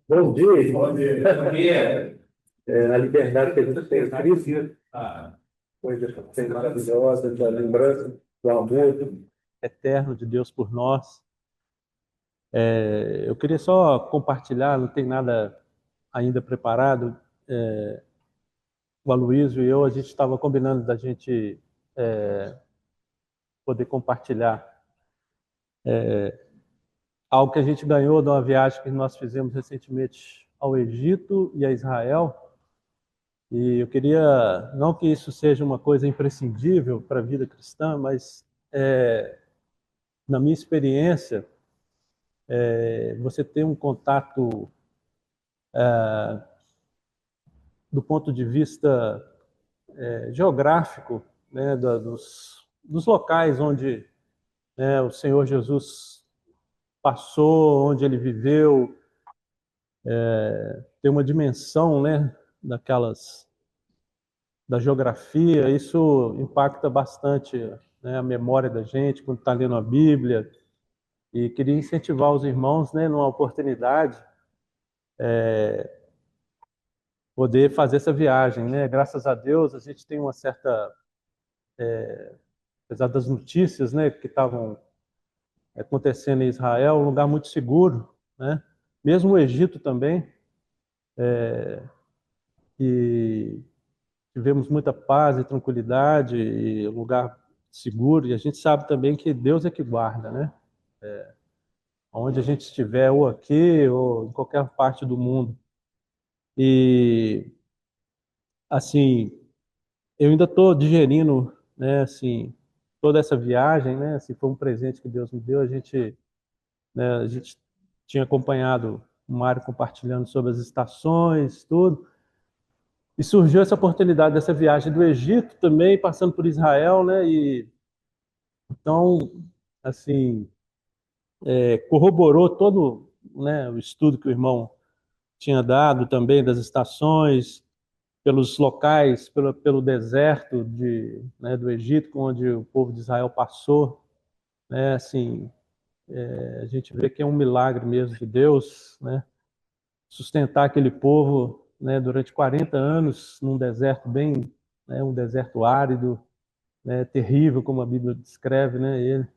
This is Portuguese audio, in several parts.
Bom dia, Bom dia. Bom dia. a liberdade que a gente tem em Cristo, coisa maravilhosa, da lembrança do amor eterno de Deus por nós. Eu queria só compartilhar, não tem nada ainda preparado. O Aloysio e eu, a gente estava combinando da gente poder compartilhar algo que a gente ganhou de uma viagem que nós fizemos recentemente ao Egito e a Israel. E eu queria, não que isso seja uma coisa imprescindível para a vida cristã, mas na minha experiência, você ter um contato do ponto de vista geográfico, né, dos locais onde, né, o Senhor Jesus passou, onde ele viveu, ter uma dimensão, né, daquelas da geografia, isso impacta bastante, né, a memória da gente quando está lendo a Bíblia. E queria incentivar os irmãos, né, numa oportunidade, poder fazer essa viagem, né? Graças a Deus, a gente tem uma certa, apesar das notícias, né, que estavam acontecendo em Israel, um lugar muito seguro, né? Mesmo o Egito também, e tivemos muita paz e tranquilidade e um lugar seguro. E a gente sabe também que Deus é que guarda, né? Onde a gente estiver, ou aqui, ou em qualquer parte do mundo. E, assim, eu ainda estou digerindo, né, assim, toda essa viagem, né? Assim, foi um presente que Deus me deu. A gente tinha acompanhado o Mário compartilhando sobre as estações, tudo. E surgiu essa oportunidade dessa viagem do Egito também, passando por Israel, né? E então, assim, corroborou todo, né, o estudo que o irmão tinha dado também das estações, pelos locais, pelo deserto né, do Egito, onde o povo de Israel passou, né? Assim, a gente vê que é um milagre mesmo de Deus, né? Sustentar aquele povo, né, durante 40 anos num deserto bem, né, um deserto árido, né, terrível, como a Bíblia descreve, né, ele.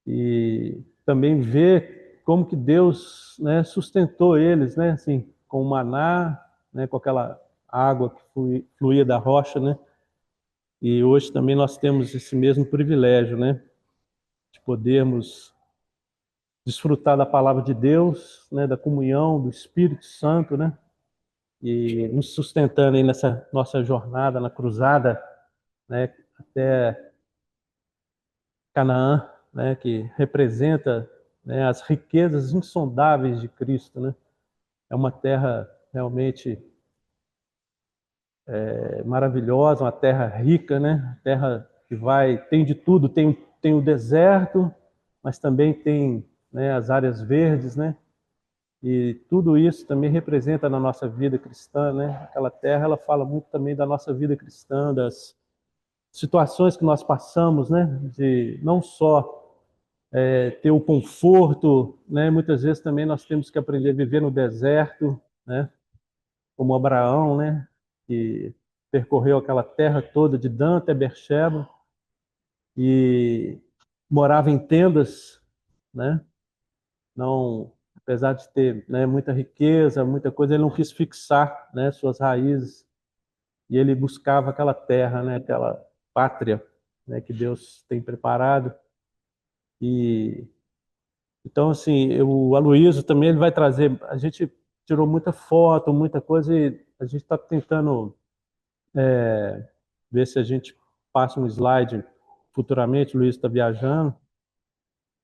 E também ver como que Deus, né, sustentou eles, né, assim, com o maná, né, com aquela água que fluía da rocha, né. E hoje também nós temos esse mesmo privilégio, né, de podermos desfrutar da palavra de Deus, né, da comunhão do Espírito Santo, né, e nos sustentando aí nessa nossa jornada, na cruzada, né, até Canaã, né, que representa, né, as riquezas insondáveis de Cristo, né? É uma terra realmente maravilhosa, uma terra rica, né? Terra que tem de tudo, tem o deserto, mas também tem, né, as áreas verdes, né? E tudo isso também representa na nossa vida cristã, né? Aquela terra, ela fala muito também da nossa vida cristã, das situações que nós passamos, né? De não só ter o conforto, né? Muitas vezes também nós temos que aprender a viver no deserto, né? Como Abraão, né? Que percorreu aquela terra toda de Dan até Beersheba e morava em tendas, né? Não, apesar de ter, né, muita riqueza, muita coisa, ele não quis fixar, né, suas raízes e ele buscava aquela terra, né, aquela pátria, né, que Deus tem preparado. E então, assim, o Aloysio também ele vai trazer. A gente tirou muita foto, muita coisa, e a gente está tentando ver se a gente passa um slide futuramente. O Luiz está viajando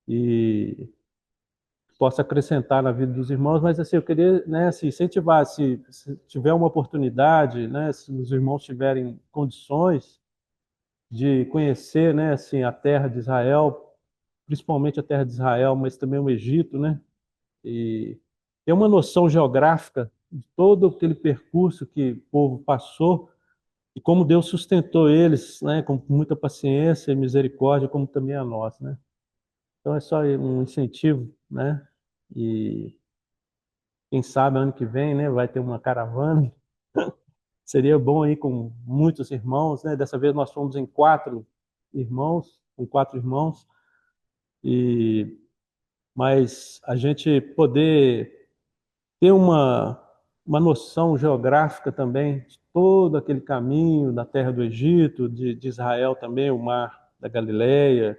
e possa acrescentar na vida dos irmãos, mas assim, eu queria, né, assim, incentivar, se tiver uma oportunidade, né, se os irmãos tiverem condições de conhecer, né, assim, a terra de Israel, principalmente a terra de Israel, mas também o Egito, né, e ter uma noção geográfica de todo aquele percurso que o povo passou e como Deus sustentou eles, né, com muita paciência e misericórdia, como também a nós, né. Então é só um incentivo, né, e quem sabe ano que vem, né, vai ter uma caravana. Seria bom ir com muitos irmãos, né? Dessa vez nós fomos em 4 irmãos, com 4 irmãos, e mas a gente poder ter uma noção geográfica também de todo aquele caminho da terra do Egito, de Israel também, o mar da Galileia,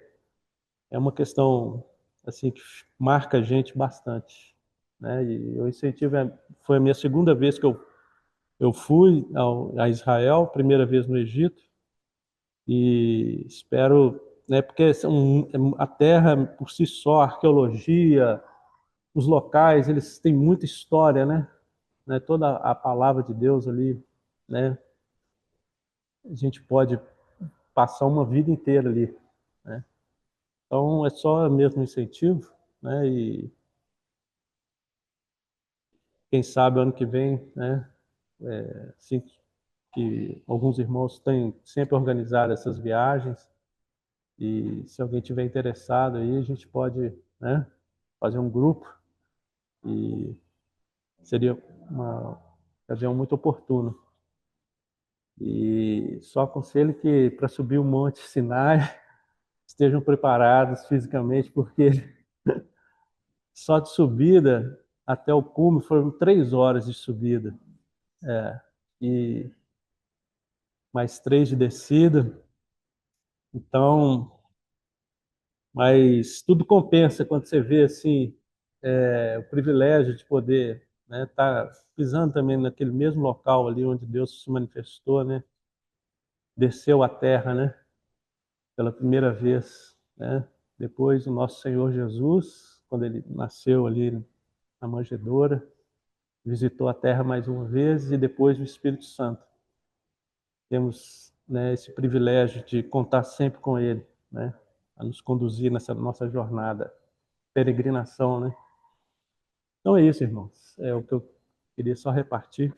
é uma questão assim que marca a gente bastante, né? E eu incentivo, foi a minha segunda vez que eu fui a Israel, primeira vez no Egito, e espero, né, porque a terra por si só, a arqueologia, os locais, eles têm muita história, né? Toda a palavra de Deus ali, né? A gente pode passar uma vida inteira ali, né? Então é só mesmo incentivo, né? E quem sabe ano que vem, né? Assim que alguns irmãos têm sempre organizado essas viagens, e se alguém tiver interessado aí, a gente pode, né, fazer um grupo, e seria uma ocasião muito oportuna. E só aconselho que para subir o Monte Sinai estejam preparados fisicamente, porque só de subida até o cume foram 3 horas de subida, e mais 3 de descida. Então, mas tudo compensa quando você vê assim, o privilégio de poder, né, estar pisando também naquele mesmo local ali onde Deus se manifestou, né, desceu à terra, né, pela primeira vez, né. Depois o nosso Senhor Jesus, quando ele nasceu ali na manjedoura, visitou a terra mais uma vez, e depois o Espírito Santo. Temos, né, esse privilégio de contar sempre com ele, né, a nos conduzir nessa nossa jornada, peregrinação, né. Então é isso, irmãos. É o que eu queria só repartir.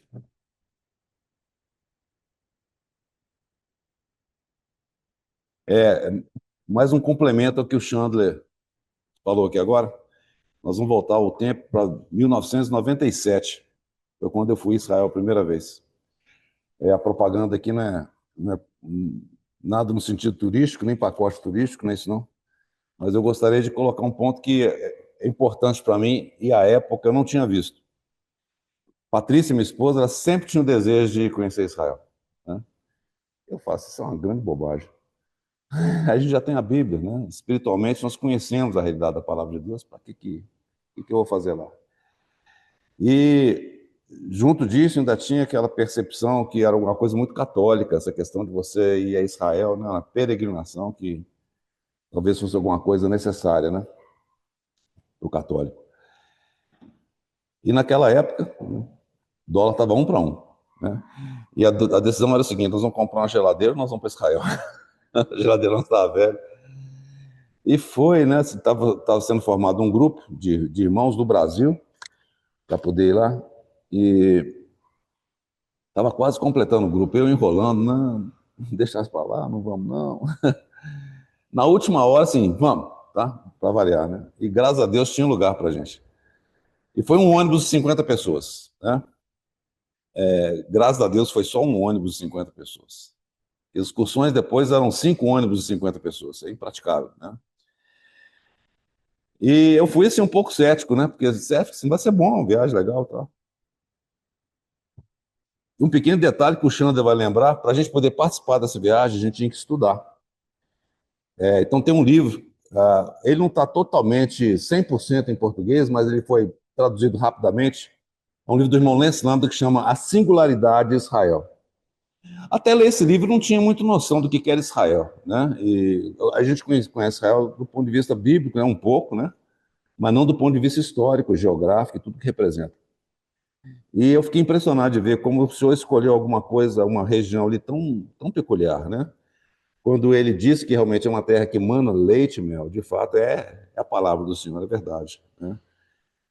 É, mais um complemento ao que o Chandler falou aqui agora. Nós vamos voltar ao tempo para 1997. Foi quando eu fui a Israel a primeira vez. A propaganda aqui não é nada no sentido turístico, nem pacote turístico, nem isso não. Mas eu gostaria de colocar um ponto que é importante para mim e à época eu não tinha visto. Patrícia, minha esposa, ela sempre tinha o desejo de conhecer Israel, né? Eu faço, isso é uma grande bobagem. A gente já tem a Bíblia, né? Espiritualmente nós conhecemos a realidade da palavra de Deus, para que eu vou fazer lá? E junto disso ainda tinha aquela percepção que era uma coisa muito católica, essa questão de você ir a Israel, né, uma peregrinação, que talvez fosse alguma coisa necessária, né, para o católico. E naquela época, o dólar estava 1 para 1, né? E a decisão era o seguinte: nós vamos comprar uma geladeira, nós vamos para Israel. A geladeira não estava velha. E foi, né? Estava sendo formado um grupo de irmãos do Brasil para poder ir lá. E estava quase completando o grupo, eu enrolando, não, deixa para lá, não vamos não. Na última hora, assim, vamos, tá? Para variar, né? E graças a Deus tinha lugar para gente. E foi um ônibus de 50 pessoas, né? Graças a Deus foi só um ônibus de 50 pessoas. E as excursões depois eram 5 ônibus de 50 pessoas, é impraticável, né? E eu fui assim um pouco cético, né? Porque cético assim, vai ser bom, viagem legal, tá? Um pequeno detalhe que o Xander vai lembrar: para a gente poder participar dessa viagem, a gente tinha que estudar. Então tem um livro, ele não está totalmente 100% em português, mas ele foi traduzido rapidamente. É um livro do irmão Lance Lambda que chama A Singularidade de Israel. Até ler esse livro não tinha muita noção do que era Israel, né? E a gente conhece Israel do ponto de vista bíblico, né, um pouco, né? Mas não do ponto de vista histórico, geográfico e tudo que representa. E eu fiquei impressionado de ver como o senhor escolheu alguma coisa, uma região ali tão peculiar, né? Quando ele disse que realmente é uma terra que mana leite e mel, de fato é a palavra do Senhor, é verdade, né?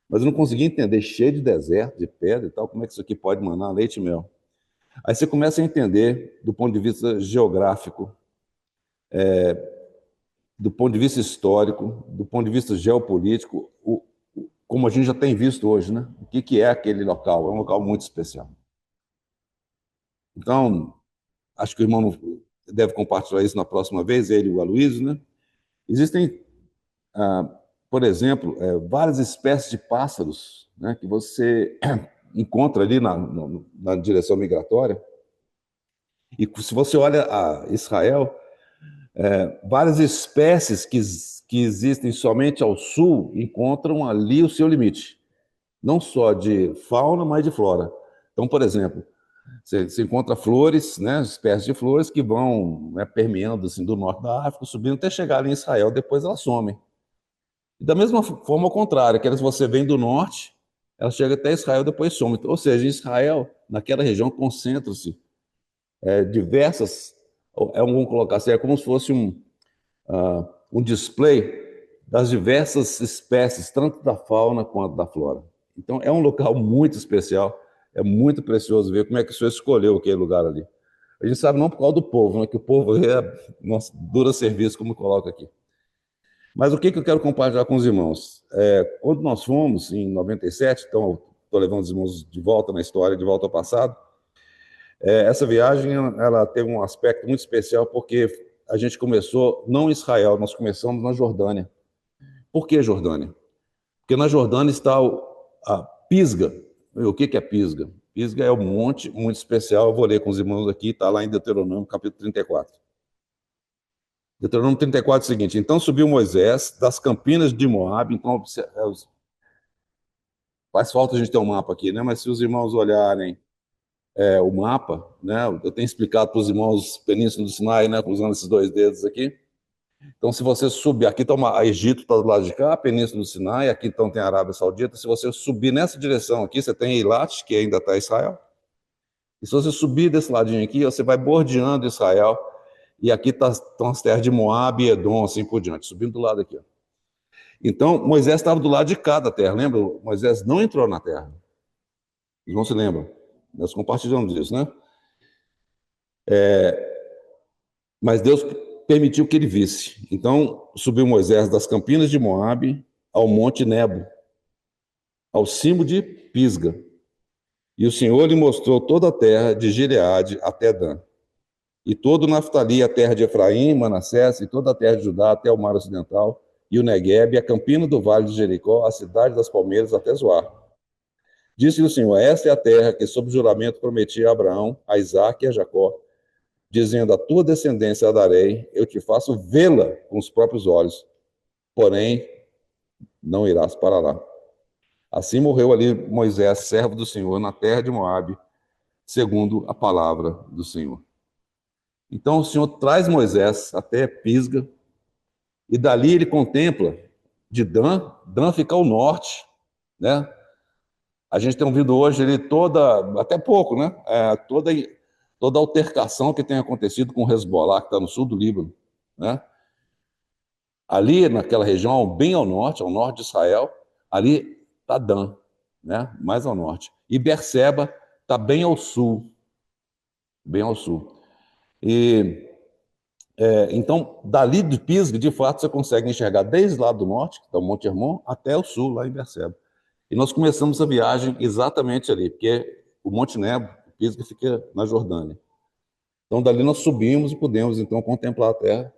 Mas eu não conseguia entender, cheio de deserto, de pedra e tal, como é que isso aqui pode manar leite e mel? Aí você começa a entender, do ponto de vista geográfico, do ponto de vista histórico, do ponto de vista geopolítico, como a gente já tem visto hoje, né? O que é aquele local? É um local muito especial. Então, acho que o irmão deve compartilhar isso na próxima vez, ele e o Aloysio, né? Existem, por exemplo, várias espécies de pássaros, né, que você encontra ali na direção migratória. E se você olha a Israel, várias espécies que existem somente ao sul encontram ali o seu limite, não só de fauna, mas de flora. Então, por exemplo, você encontra flores, né, espécies de flores que vão, né, permeando assim, do norte da África, subindo até chegar ali em Israel, depois elas somem. E da mesma forma, ao contrário, que você vem do norte, ela chega até Israel, depois some. Ou seja, em Israel, naquela região, concentram-se diversas, vamos colocar assim, é como se fosse um display das diversas espécies, tanto da fauna quanto da flora. Então, é um local muito especial, é muito precioso ver como é que o senhor escolheu aquele lugar ali. A gente sabe não por causa do povo, né, que o povo nossa, dura serviço, como coloca aqui. Mas o que eu quero compartilhar com os irmãos? Quando nós fomos, em 97, então estou levando os irmãos de volta na história, de volta ao passado, essa viagem ela teve um aspecto muito especial porque a gente começou não em Israel, nós começamos na Jordânia. Por que Jordânia? Porque na Jordânia está a Pisga. O que é Pisga? Pisga é um monte muito especial, eu vou ler com os irmãos aqui, está lá em Deuteronômio, capítulo 34. Deuteronômio 34 é o seguinte: então subiu Moisés das campinas de Moabe. Então, faz falta a gente ter um mapa aqui, né? Mas se os irmãos olharem o mapa, né? Eu tenho explicado para os irmãos Península do Sinai, né? Usando esses dois dedos aqui. Então, se você subir, aqui está o Egito, está do lado de cá, a Península do Sinai, aqui então tem a Arábia Saudita. Se você subir nessa direção aqui, você tem Eilat, que ainda está Israel. E se você subir desse ladinho aqui, você vai bordeando Israel. E aqui estão as terras de Moabe e Edom, assim por diante, subindo do lado aqui. Ó. Então, Moisés estava do lado de cada terra, lembra? Moisés não entrou na terra. Vocês não se lembram? Nós compartilhamos isso, né? Mas Deus permitiu que ele visse. Então, subiu Moisés das campinas de Moabe ao monte Nebo, ao cimo de Pisga. E o Senhor lhe mostrou toda a terra de Gileade até Dan, e todo o Naftali, a terra de Efraim, Manassés, e toda a terra de Judá até o mar ocidental, e o Neguebe, a campina do vale de Jericó, a cidade das palmeiras até Zoar. Disse-lhe o Senhor: esta é a terra que, sob juramento, prometi a Abraão, a Isaque e a Jacó, dizendo: a tua descendência a darei, eu te faço vê-la com os próprios olhos, porém não irás para lá. Assim morreu ali Moisés, servo do Senhor, na terra de Moabe, segundo a palavra do Senhor. Então o Senhor traz Moisés até Pisga, e dali ele contempla de Dan. Dan fica ao norte, né? A gente tem ouvido hoje ele até pouco, né? Toda a altercação que tem acontecido com o Hezbollah, que está no sul do Líbano, né? Ali naquela região, bem ao norte de Israel, ali está Dan, né? Mais ao norte. E Berseba está bem ao sul, bem ao sul. Então, dali de Pisga, de fato, você consegue enxergar desde lá do norte, que está o Monte Hermon, até o sul, lá em Berseba. E nós começamos a viagem exatamente ali, porque o Monte Nebo, Pisga, fica na Jordânia. Então, dali nós subimos e pudemos, então, contemplar a terra.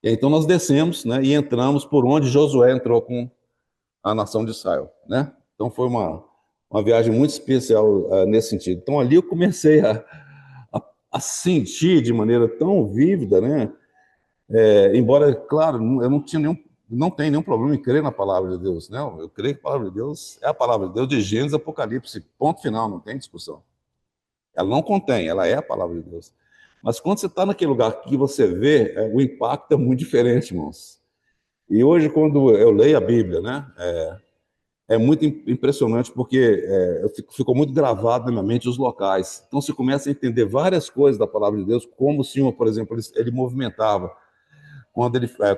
E aí, então, nós descemos, né, e entramos por onde Josué entrou com a nação de Israel, né? Então, foi uma viagem muito especial nesse sentido. Então, ali eu comecei a sentir de maneira tão vívida, né? Embora, claro, eu não tenho nenhum problema em crer na palavra de Deus, né? Eu creio que a palavra de Deus é a palavra de Deus de Gênesis e Apocalipse, ponto final, não tem discussão. Ela não contém, ela é a palavra de Deus. Mas quando você está naquele lugar que você vê, o impacto é muito diferente, irmãos. E hoje, quando eu leio a Bíblia, né, é muito impressionante porque ficou muito gravado na minha mente os locais. Então, você começa a entender várias coisas da palavra de Deus, como o Senhor, por exemplo, ele movimentava.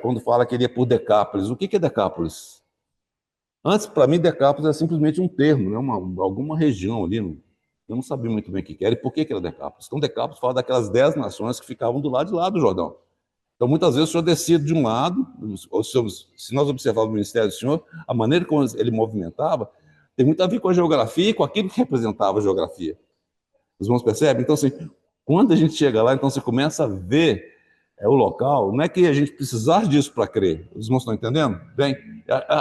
Quando fala que ele ia por Decápolis. O que é Decápolis? Antes, para mim, Decápolis é simplesmente um termo, né? Alguma região ali. Eu não sabia muito bem o que era e por que era Decápolis. Então, Decápolis fala daquelas 10 nações que ficavam do lado de lá do Jordão. Então, muitas vezes, o senhor decide de um lado, se nós observarmos o ministério do senhor, a maneira como ele movimentava tem muito a ver com a geografia e com aquilo que representava a geografia. Os irmãos percebem? Então, assim, quando a gente chega lá, então você começa a ver o local, não é que a gente precisar disso para crer. Os irmãos estão entendendo? Bem,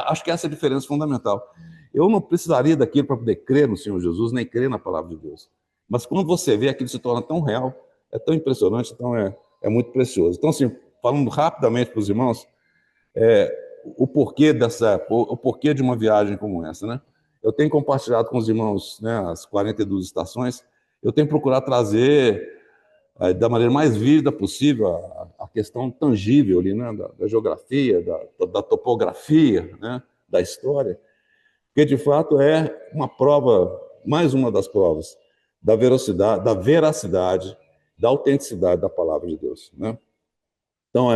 acho que essa é a diferença fundamental. Eu não precisaria daquilo para poder crer no Senhor Jesus, nem crer na palavra de Deus. Mas quando você vê, aquilo se torna tão real, é tão impressionante, então é muito precioso. Então, assim, falando rapidamente para os irmãos, o porquê de uma viagem como essa, né? Eu tenho compartilhado com os irmãos, né, as 42 estações, eu tenho procurado trazer da maneira mais vívida possível a questão tangível ali, né, da geografia, da topografia, né, da história, porque de fato é uma prova, mais uma das provas da veracidade, da autenticidade da palavra de Deus, né? Então,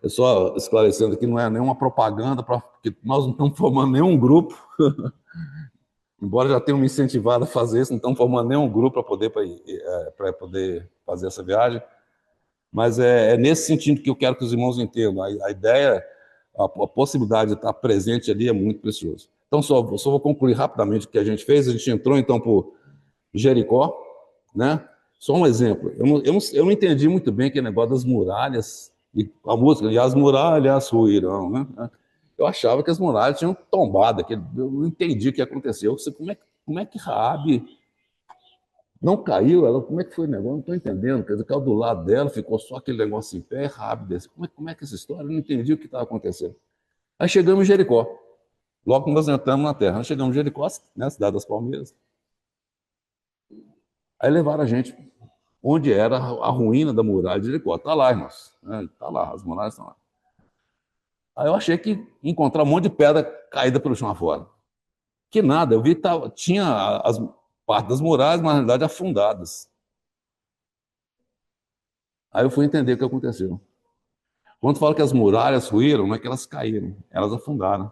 só esclarecendo aqui, não é nenhuma propaganda, porque nós não estamos formando nenhum grupo, embora já tenham me incentivado a fazer isso, não estamos formando nenhum grupo para poder fazer essa viagem, mas é nesse sentido que eu quero que os irmãos entendam. A ideia, a possibilidade de estar presente ali é muito precioso. Então, só vou concluir rapidamente o que a gente fez. A gente entrou, então, por Jericó, né? Só um exemplo. Eu não entendi muito bem aquele negócio das muralhas, e a música, e as muralhas ruirão, né? Eu achava que as muralhas tinham tombado, eu não entendi o que aconteceu. Como é que Raabe não caiu? Como é que foi o negócio? Não estou entendendo. Quer dizer, caiu do lado dela, ficou só aquele negócio em pé, Raabe desse. Como é que é essa história? Eu não entendi o que estava acontecendo. Aí chegamos em Jericó. Logo que nós entramos na terra, nós chegamos em Jericó, né, cidade das Palmeiras. Aí levaram a gente onde era a ruína da muralha de Jericó. Está lá, irmãos. Está lá, as muralhas estão lá. Aí eu achei que ia encontrar um monte de pedra caída pelo chão afora. Que nada, eu vi que tinha as partes das muralhas, mas na realidade afundadas. Aí eu fui entender o que aconteceu. Quando fala que as muralhas ruíram, não é que elas caíram, elas afundaram.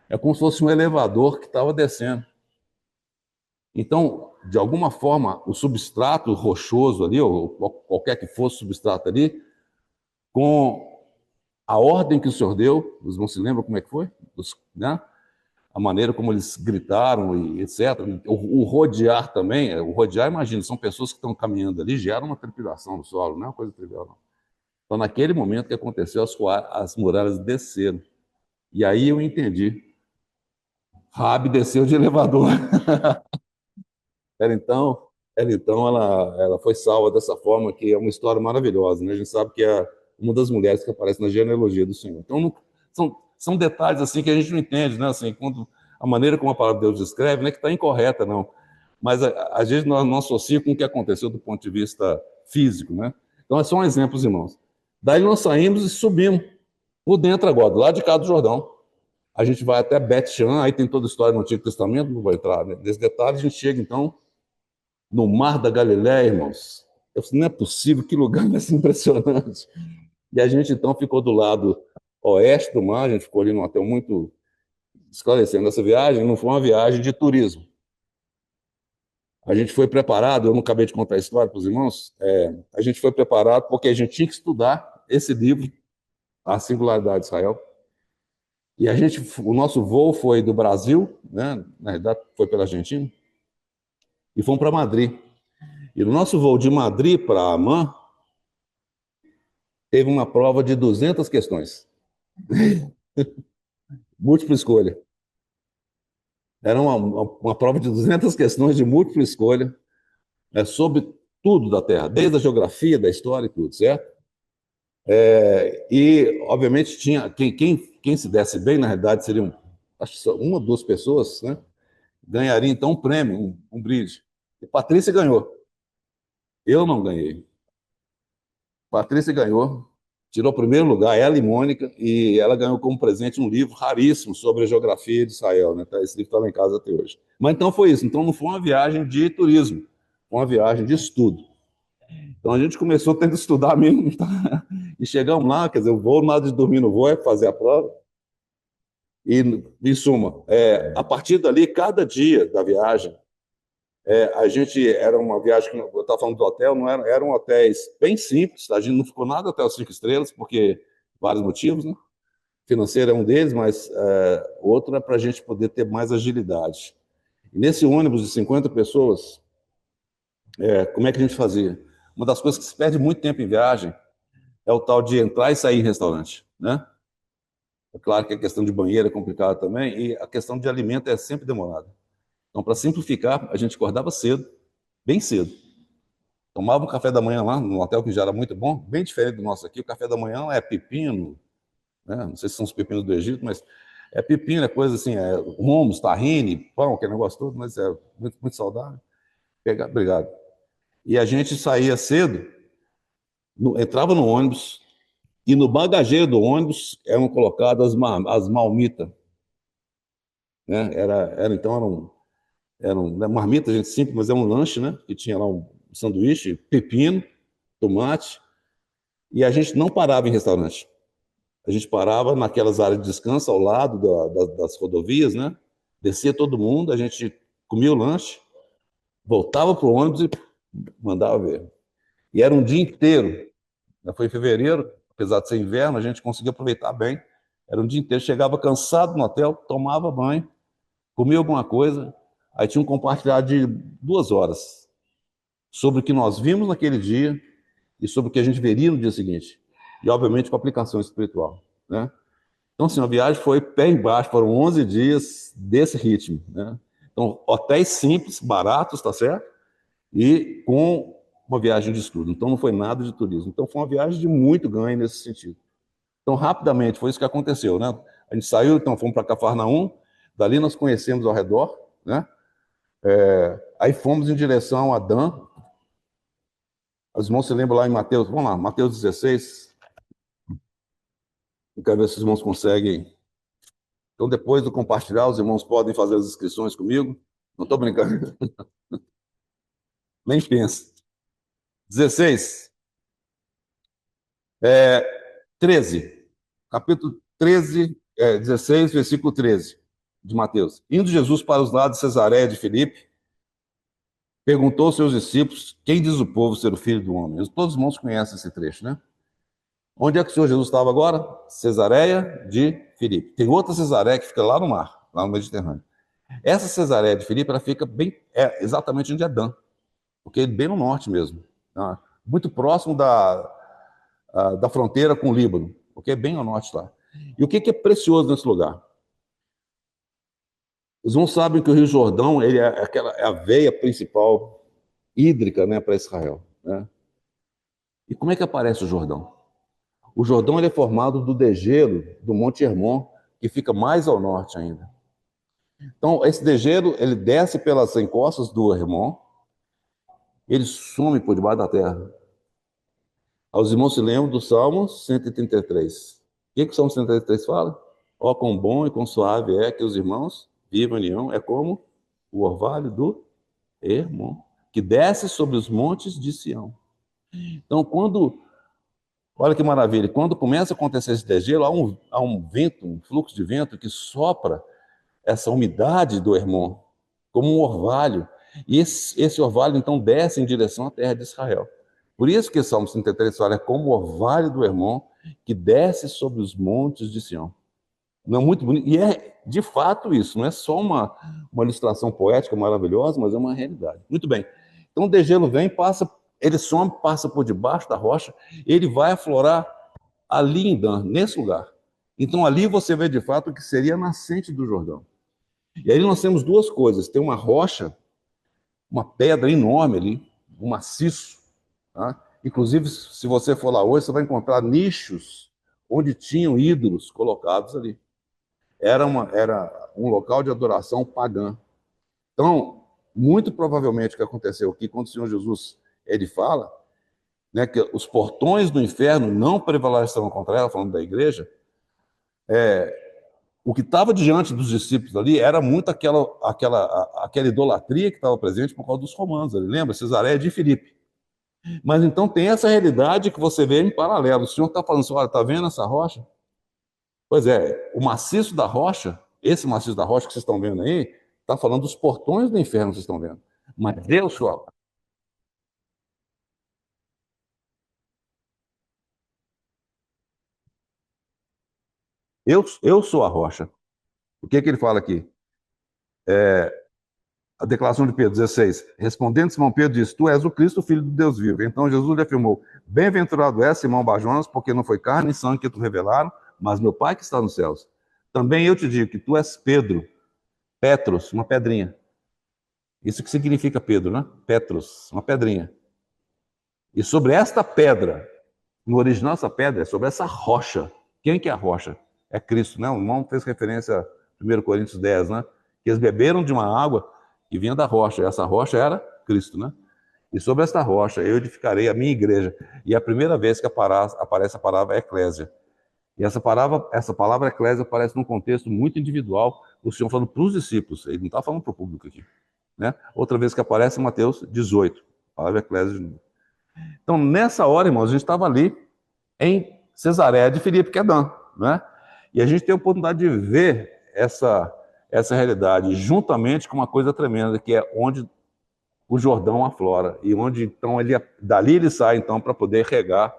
É como se fosse um elevador que estava descendo. Então, de alguma forma, o substrato rochoso ali, ou qualquer que fosse o substrato ali, com a ordem que o Senhor deu, os irmãos se lembram como é que foi? Né? A maneira como eles gritaram e etc. O rodear também, o rodear, imagina, são pessoas que estão caminhando ali, gera uma trepidação no solo, não é uma coisa trivial, não. Então, naquele momento que aconteceu, as muralhas desceram. E aí eu entendi. Raabe desceu de elevador. Ela então, ela foi salva dessa forma, que é uma história maravilhosa, né? A gente sabe que é uma das mulheres que aparece na genealogia do Senhor. Então, são detalhes assim que a gente não entende, né? Assim, quando a maneira como a palavra de Deus descreve, não é que está incorreta, não. Mas às vezes nós não associamos com o que aconteceu do ponto de vista físico, né? Então, é só um exemplo, irmãos. Daí nós saímos e subimos por dentro agora, do lado de cá do Jordão. A gente vai até Bet-Shan, aí tem toda a história no Antigo Testamento, não vou entrar nesse detalhe. A gente chega, então, no Mar da Galileia, irmãos. Eu falei, não é possível, que lugar mais impressionante. E a gente, então, ficou do lado oeste do mar, a gente ficou ali num hotel muito esclarecendo. Essa viagem não foi uma viagem de turismo. A gente foi preparado, eu não acabei de contar a história para os irmãos, a gente foi preparado porque a gente tinha que estudar esse livro, A Singularidade de Israel. E o nosso voo foi do Brasil, né? Na verdade foi pela Argentina, e fomos para Madrid. E no nosso voo de Madrid para Amman, teve uma prova de 200 questões. Múltipla escolha. Era uma prova de 200 questões de múltipla escolha, sobre tudo da Terra, desde a geografia, da história e tudo, certo? E, obviamente, tinha quem se desse bem, na realidade, seriam, acho que só uma ou duas pessoas, né? Ganharia, então, um prêmio, um brinde. E Patrícia ganhou. Eu não ganhei. Patrícia ganhou, tirou o primeiro lugar, ela e Mônica, e ela ganhou como presente um livro raríssimo sobre a geografia de Israel, né? Esse livro está lá em casa até hoje. Mas então foi isso. Então não foi uma viagem de turismo, foi uma viagem de estudo. Então a gente começou tendo que estudar mesmo, tá? E chegamos lá, quer dizer, o voo, nada de dormir no voo, é fazer a prova. E, em suma, a partir dali, cada dia da viagem, A gente, era uma viagem, que eu estava falando do hotel, não eram hotéis bem simples, a gente não ficou nada hotel 5 estrelas, porque vários motivos, né? Financeiro é um deles, mas outro é para a gente poder ter mais agilidade. E nesse ônibus de 50 pessoas, como é que a gente fazia? Uma das coisas que se perde muito tempo em viagem é o tal de entrar e sair em restaurante, né? É claro que a questão de banheiro é complicada também, e a questão de alimento é sempre demorada. Então, para simplificar, a gente acordava cedo, bem cedo. Tomava um café da manhã lá, no hotel que já era muito bom, bem diferente do nosso aqui. O café da manhã é pepino, né? Não sei se são os pepinos do Egito, mas é pepino, é coisa assim, hummus, tahine, pão, aquele negócio todo, mas é muito, muito saudável. Obrigado. E a gente saía cedo, entrava no ônibus, e no bagageiro do ônibus eram colocadas as marmitas, né? Eram marmitas, gente simples, mas era um lanche, né? Que tinha lá um sanduíche, pepino, tomate, e a gente não parava em restaurante. A gente parava naquelas áreas de descanso ao lado das rodovias, né? Descia todo mundo, a gente comia o lanche, voltava para o ônibus e mandava ver. E era um dia inteiro. Foi em fevereiro, apesar de ser inverno, a gente conseguia aproveitar bem. Era um dia inteiro. Chegava cansado no hotel, tomava banho, comia alguma coisa, aí tinha um compartilhado de 2 horas sobre o que nós vimos naquele dia e sobre o que a gente veria no dia seguinte. E, obviamente, com aplicação espiritual, né? Então, assim, a viagem foi pé embaixo, foram 11 dias desse ritmo, né? Então, hotéis simples, baratos, tá certo? E com uma viagem de estudo. Então, não foi nada de turismo. Então, foi uma viagem de muito ganho nesse sentido. Então, rapidamente, foi isso que aconteceu, né? A gente saiu, então, fomos para Cafarnaum, dali nós conhecemos ao redor, né? Aí fomos em direção a Dan. Os irmãos se lembram lá em Mateus, vamos lá, Mateus 16. Eu quero ver se os irmãos conseguem. Então, depois do compartilhar, os irmãos podem fazer as inscrições comigo. Não estou brincando. Nem pensa. 16. 13. Capítulo 13, 16, versículo 13 de Mateus. Indo Jesus para os lados de Cesareia de Filipe, perguntou aos seus discípulos: quem diz o povo ser o filho do homem? Todos os irmãos conhecem esse trecho, né? Onde é que o Senhor Jesus estava agora? Cesareia de Filipe. Tem outra Cesareia que fica lá no mar, lá no Mediterrâneo. Essa Cesareia de Filipe, ela fica bem, exatamente onde é Dan, porque bem no norte mesmo, tá? Muito próximo da fronteira com o Líbano, porque é bem ao norte lá. E o que é precioso nesse lugar? Os irmãos sabem que o Rio Jordão ele é a veia principal hídrica, né, para Israel, né? E como é que aparece o Jordão? O Jordão ele é formado do degelo do Monte Hermon, que fica mais ao norte ainda. Então, esse degelo ele desce pelas encostas do Hermon, ele some por debaixo da terra. Os irmãos se lembram do Salmo 133. O que o Salmo 133 fala? Ó, quão bom e quão suave é que os irmãos vivam em união, é como o orvalho do Hermon, que desce sobre os montes de Sião. Então, olha que maravilha, quando começa a acontecer esse degelo, há um vento, um fluxo de vento que sopra essa umidade do Hermon, como um orvalho. E esse orvalho, então, desce em direção à terra de Israel. Por isso que o Salmo 33 fala, é como o orvalho do Hermon que desce sobre os montes de Sião. Não é muito bonito? E é, de fato, isso. Não é só uma ilustração poética maravilhosa, mas é uma realidade. Muito bem. Então, o degelo vem, ele some, passa por debaixo da rocha, ele vai aflorar ali em Dan, nesse lugar. Então, ali você vê, de fato, o que seria a nascente do Jordão. E aí nós temos duas coisas. Tem uma rocha, uma pedra enorme ali, um maciço. Tá? Inclusive, se você for lá hoje, você vai encontrar nichos onde tinham ídolos colocados ali. Era um local de adoração pagã. Então, muito provavelmente o que aconteceu aqui, quando o Senhor Jesus ele fala, né, que os portões do inferno não prevalecerão contra ela, falando da igreja, o que estava diante dos discípulos ali era muito aquela idolatria que estava presente por causa dos romanos. Ele lembra? Cesareia de Filipe. Mas então tem essa realidade que você vê em paralelo. O Senhor está falando assim, olha, está vendo essa rocha? Pois é, o maciço da rocha, esse maciço da rocha que vocês estão vendo aí, está falando dos portões do inferno que vocês estão vendo. Mas eu sou a rocha. Eu sou a rocha. O que ele fala aqui? A declaração de Pedro 16. Respondendo, Simão Pedro disse: Tu és o Cristo, filho do Deus vivo. Então Jesus lhe afirmou: Bem-aventurado és, Simão Barjonas, porque não foi carne e sangue que te revelaram, mas meu Pai que está nos céus. Também eu te digo que tu és Pedro, Petros, uma pedrinha. Isso que significa Pedro, né? Petros, uma pedrinha. E sobre esta pedra, no original essa pedra é sobre essa rocha. Quem que é a rocha? É Cristo, né? O irmão fez referência a 1 Coríntios 10, né? Que eles beberam de uma água que vinha da rocha. E essa rocha era Cristo, né? E sobre esta rocha eu edificarei a minha igreja. E é a primeira vez que aparece a palavra eclésia. E essa palavra eclésia aparece num contexto muito individual, o Senhor falando para os discípulos. Ele não está falando para o público aqui. Né? Outra vez que aparece em Mateus 18, a palavra eclésia de novo. Então, nessa hora, irmãos, a gente estava ali em Cesareia de Filipe, que é Dan, né? E a gente tem a oportunidade de ver essa realidade juntamente com uma coisa tremenda, que é onde o Jordão aflora e onde então dali ele sai então para poder regar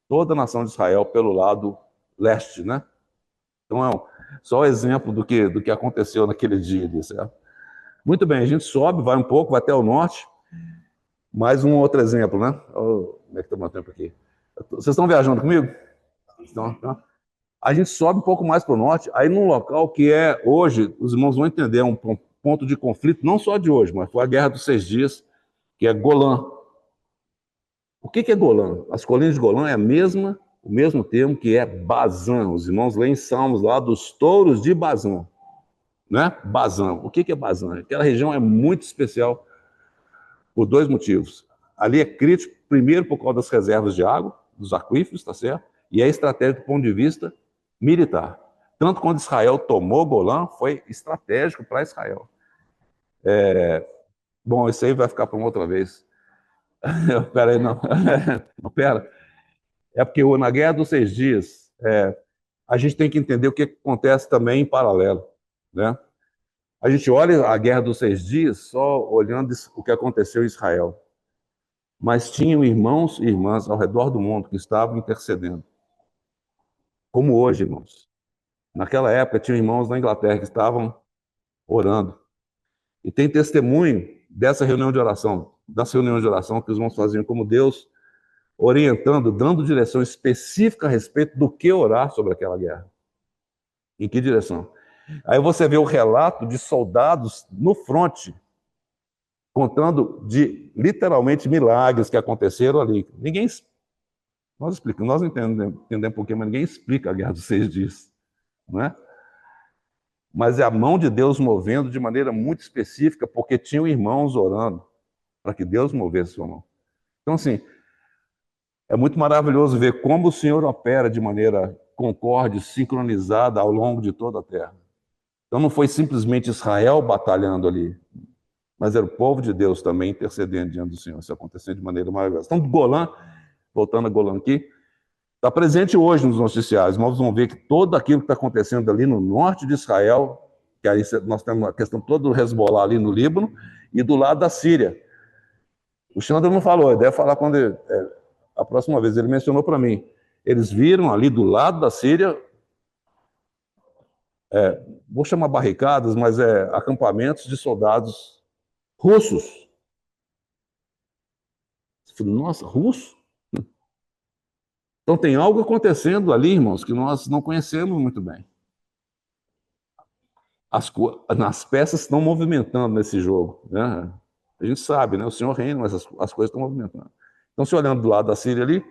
toda a nação de Israel pelo lado leste, né? Então é só um exemplo do que aconteceu naquele dia ali, certo? Muito bem, a gente sobe, vai um pouco, vai até o norte. Mais um outro exemplo, né? Oh, como é que está o meu tempo aqui? Vocês estão viajando comigo? Então, a gente sobe um pouco mais para o norte, aí num local que é, hoje, os irmãos vão entender, um ponto de conflito, não só de hoje, mas foi a Guerra dos 6 Dias, que é Golã. O que é Golã? As colinas de Golã é o mesmo termo que é Bazã. Os irmãos leem Salmos lá dos touros de Bazã. Né? Bazã. O que é Bazã? Aquela região é muito especial por dois motivos. Ali é crítico, primeiro, por causa das reservas de água, dos aquíferos, tá certo? E é estratégico do ponto de vista militar. Tanto quando Israel tomou Golã, foi estratégico para Israel. Bom, isso aí vai ficar para uma outra vez. Pera aí, não. Não, pera. É porque na Guerra dos 6 Dias, a gente tem que entender o que acontece também em paralelo, né? A gente olha a Guerra dos 6 Dias só olhando o que aconteceu em Israel. Mas tinham irmãos e irmãs ao redor do mundo que estavam intercedendo. Como hoje, irmãos. Naquela época, tinha irmãos na Inglaterra que estavam orando. E tem testemunho dessa reunião de oração, que os irmãos faziam como Deus, orientando, dando direção específica a respeito do que orar sobre aquela guerra. Em que direção? Aí você vê o relato de soldados no fronte, contando de literalmente milagres que aconteceram ali. Nós explicamos, nós entendemos um pouquinho, mas ninguém explica a Guerra dos 6 Dias, não é? Mas é a mão de Deus movendo de maneira muito específica, porque tinham irmãos orando para que Deus movesse sua mão. Então, assim, é muito maravilhoso ver como o Senhor opera de maneira concorde, sincronizada ao longo de toda a terra. Então, não foi simplesmente Israel batalhando ali, mas era o povo de Deus também intercedendo diante do Senhor. Isso acontecendo de maneira maravilhosa. Então, Golã, voltando a Golã aqui, está presente hoje nos noticiários. Nós vamos ver que tudo aquilo que está acontecendo ali no norte de Israel, que aí nós temos a questão toda do Hezbollah ali no Líbano, e do lado da Síria. O Xandro não falou, ele deve falar quando a próxima vez, ele mencionou para mim. Eles viram ali do lado da Síria, vou chamar barricadas, mas acampamentos de soldados russos. Nossa, russo? Então tem algo acontecendo ali, irmãos, que nós não conhecemos muito bem. As peças estão movimentando nesse jogo, né? A gente sabe, né? O Senhor reina, mas as coisas estão movimentando. Então, se olhando do lado da Síria ali,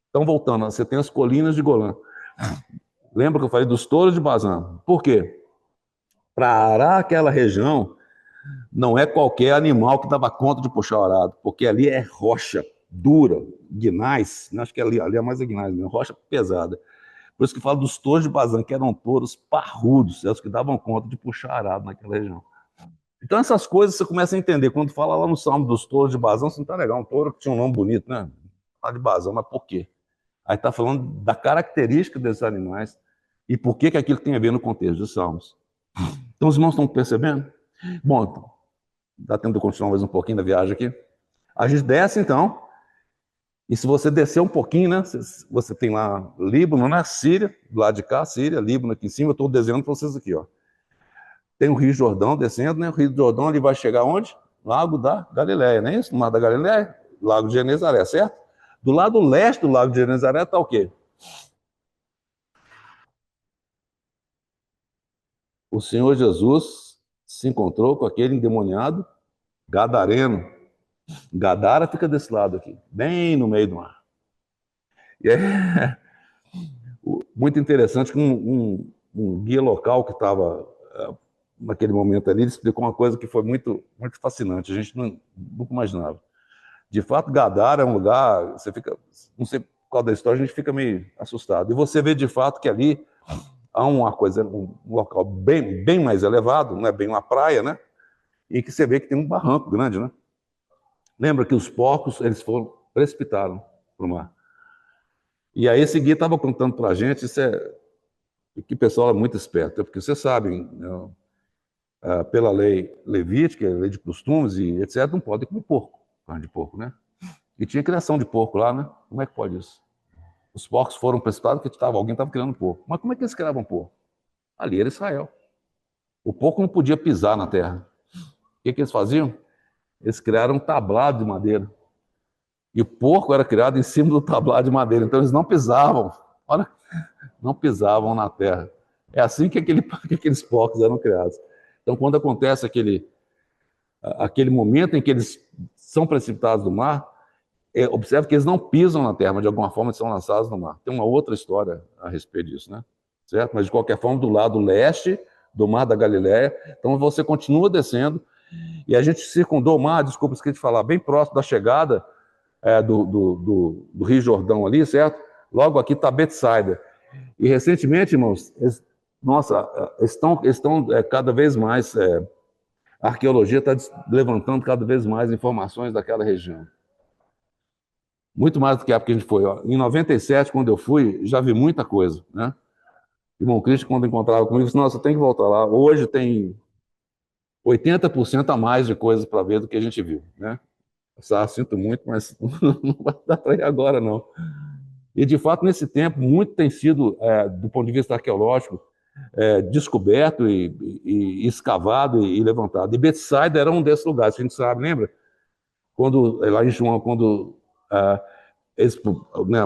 estão voltando. Você tem as colinas de Golã. Lembra que eu falei dos touros de Bazã? Por quê? Para arar aquela região, não é qualquer animal que dava conta de puxar o arado, porque ali é rocha dura, guinais, acho que ali é mais a guinais, rocha pesada. Por isso que falo dos touros de Bazã, que eram touros parrudos, os que davam conta de puxar arado naquela região. Então essas coisas você começa a entender. Quando fala lá no Salmo dos touros de Bazã, você não está legal, um touro que tinha um nome bonito, né? Fala de Bazã, mas por quê? Aí está falando da característica desses animais e por que aquilo tem a ver no contexto dos Salmos. Então os irmãos estão percebendo? Bom, Dá tempo de continuar mais um pouquinho da viagem aqui. A gente desce, então, e se você descer um pouquinho, né, você tem lá Líbano, né, Síria, do lado de cá, Síria, Líbano aqui em cima, eu estou desenhando para vocês aqui, ó. Tem o Rio Jordão descendo, né, o Rio Jordão ele vai chegar onde? Lago da Galileia, não é isso? No Mar da Galileia, Lago de Genezaré, certo? Do lado leste do Lago de Genezaré está o quê? O Senhor Jesus se encontrou com aquele endemoniado gadareno. Gadara fica desse lado aqui, bem no meio do mar. E é muito interessante que um guia local que estava naquele momento ali, ele explicou uma coisa que foi muito, muito fascinante, a gente nunca imaginava. De fato, Gadara é um lugar, você fica, não sei qual da história, a gente fica meio assustado. E você vê de fato que ali há uma coisa, um local bem, bem mais elevado, não é bem uma praia, né? E que você vê que tem um barranco grande, né? Lembra que os porcos, eles precipitaram para o mar. E aí esse guia estava contando para a gente, que o pessoal é muito esperto, porque vocês sabem, né, pela lei levítica, lei de costumes e etc., não pode comer porco, carne de porco, né? E tinha criação de porco lá, né? Como é que pode isso? Os porcos foram precipitados porque alguém estava criando porco. Mas como é que eles criavam porco? Ali era Israel. O porco não podia pisar na terra. O que eles faziam? Eles criaram um tablado de madeira. E o porco era criado em cima do tablado de madeira. Então eles não pisavam. Olha, não pisavam na terra. É assim que, que aqueles porcos eram criados. Então, quando acontece aquele momento em que eles são precipitados no mar, observe que eles não pisam na terra, mas de alguma forma eles são lançados no mar. Tem uma outra história a respeito disso, né? Certo? Mas de qualquer forma, do lado leste do Mar da Galileia, então você continua descendo e a gente circundou o mar, desculpa, esqueci de falar, bem próximo da chegada do Rio Jordão ali, certo? Logo aqui está Betsaida. E recentemente, irmãos, nossa, estão cada vez mais, a arqueologia está levantando cada vez mais informações daquela região. Muito mais do que a época que a gente foi. Ó. Em 97, quando eu fui, já vi muita coisa, né? Irmão Cristo, quando encontrava comigo, disse, nossa, tem que voltar lá. Hoje tem 80% a mais de coisas para ver do que a gente viu, né? Sinto muito, mas não vai dar para ir agora, não. E, de fato, nesse tempo, muito tem sido, do ponto de vista arqueológico, descoberto e escavado e levantado. E Betsaida era um desses lugares, a gente sabe, lembra? Quando, lá em João, quando... né,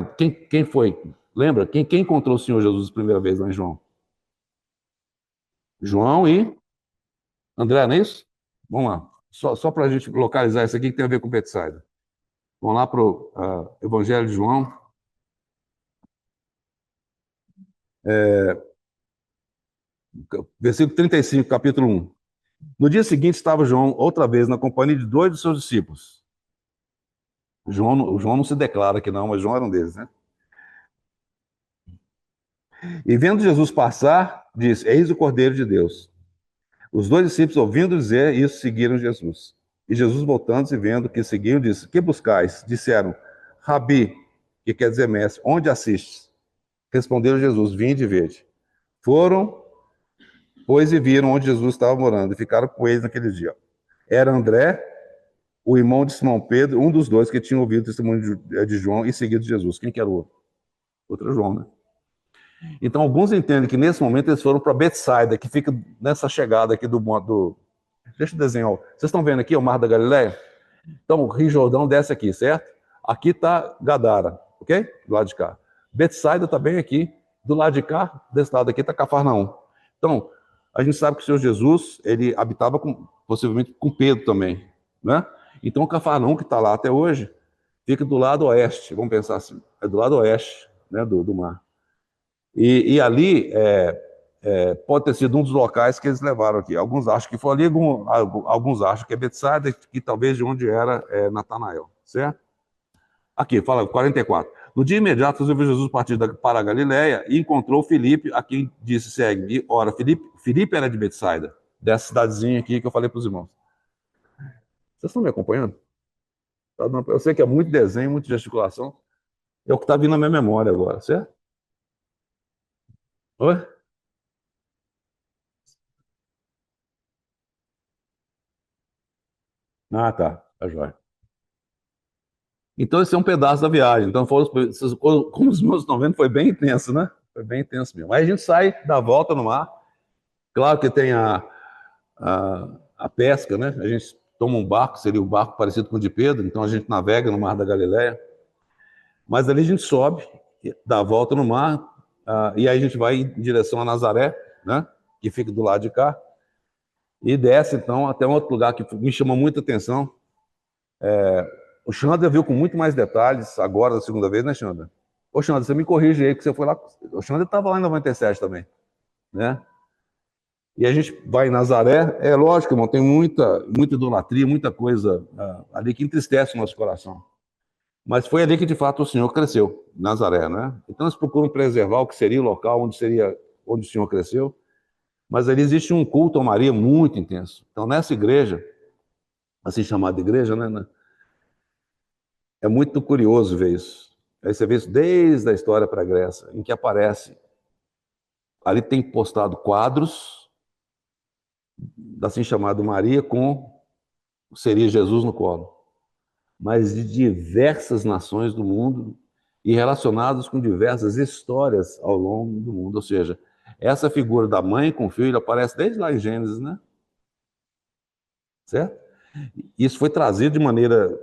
quem foi? Lembra? Quem encontrou o Senhor Jesus a primeira vez lá em João? João e André, não é isso? Vamos lá. Só para a gente localizar isso aqui que tem a ver com Betsaida. Vamos lá para o Evangelho de João. Versículo 35, capítulo 1. No dia seguinte estava João outra vez na companhia de dois de seus discípulos. João não se declara aqui não, mas João era um deles, né? E vendo Jesus passar, disse, eis o Cordeiro de Deus. Os dois discípulos, ouvindo dizer isso, seguiram Jesus. E Jesus, voltando-se e vendo que seguiam, disse, que buscais? Disseram, Rabi, que quer dizer mestre, onde assistes? Respondeu Jesus, vinde e vede. Foram, pois, e viram onde Jesus estava morando, e ficaram com eles naquele dia. Era André, o irmão de Simão Pedro, um dos dois que tinha ouvido o testemunho de João e seguido Jesus. Quem que era o outro? Outro é João, né? Então, alguns entendem que nesse momento eles foram para Betsaida, que fica nessa chegada aqui do. Deixa eu desenhar. Vocês estão vendo aqui o Mar da Galileia? Então, o Rio Jordão desce aqui, certo? Aqui está Gadara, ok? Do lado de cá. Betsaida está bem aqui. Do lado de cá, desse lado aqui, está Cafarnaum. Então, a gente sabe que o Senhor Jesus, ele habitava possivelmente com Pedro também, né? Então, Cafarnaum, que está lá até hoje, fica do lado oeste, vamos pensar assim, é do lado oeste, né, do mar. E ali pode ter sido um dos locais que eles levaram aqui. Alguns acham que foi ali, alguns acham que é Betsaida, que talvez de onde era Natanael, certo? Aqui, fala 44. No dia imediato, resolveu Jesus partir para a Galiléia e encontrou Filipe, a quem disse, segue-me. Ora, Filipe era de Betsaida, dessa cidadezinha aqui que eu falei para os irmãos. Vocês estão me acompanhando? Eu sei que é muito desenho, muita gesticulação. É o que está vindo na minha memória agora, certo? Oi? Ah, tá. Tá jóia. Então, esse é um pedaço da viagem. Então, como os meus estão vendo, foi bem intenso, né? Foi bem intenso mesmo. Aí a gente sai, dá a volta no mar. Claro que tem a pesca, né? A gente toma um barco, seria o barco parecido com o de Pedro, então a gente navega no Mar da Galileia. Mas ali a gente sobe, dá a volta no mar, e aí a gente vai em direção a Nazaré, né? Que fica do lado de cá. E desce, então, até um outro lugar que me chamou muita atenção. O Xander viu com muito mais detalhes agora, da segunda vez, né, Xander? Ô, Xander, você me corrige aí, que você foi lá. O Xander estava lá em 97 também, né? E a gente vai em Nazaré, é lógico, irmão, tem muita idolatria, muita coisa ali que entristece o nosso coração. Mas foi ali que, de fato, o Senhor cresceu, Nazaré, né? Então eles procuram preservar o que seria o local onde o Senhor cresceu, mas ali existe um culto a Maria muito intenso. Então, nessa igreja, assim chamada igreja, né? É muito curioso ver isso. Aí você vê isso desde a história para a Grécia, em que aparece. Ali tem postado quadros da assim chamada Maria com seria Jesus no colo, mas de diversas nações do mundo e relacionados com diversas histórias ao longo do mundo. Ou seja, essa figura da mãe com o filho aparece desde lá em Gênesis, né? Certo? Isso foi trazido de maneira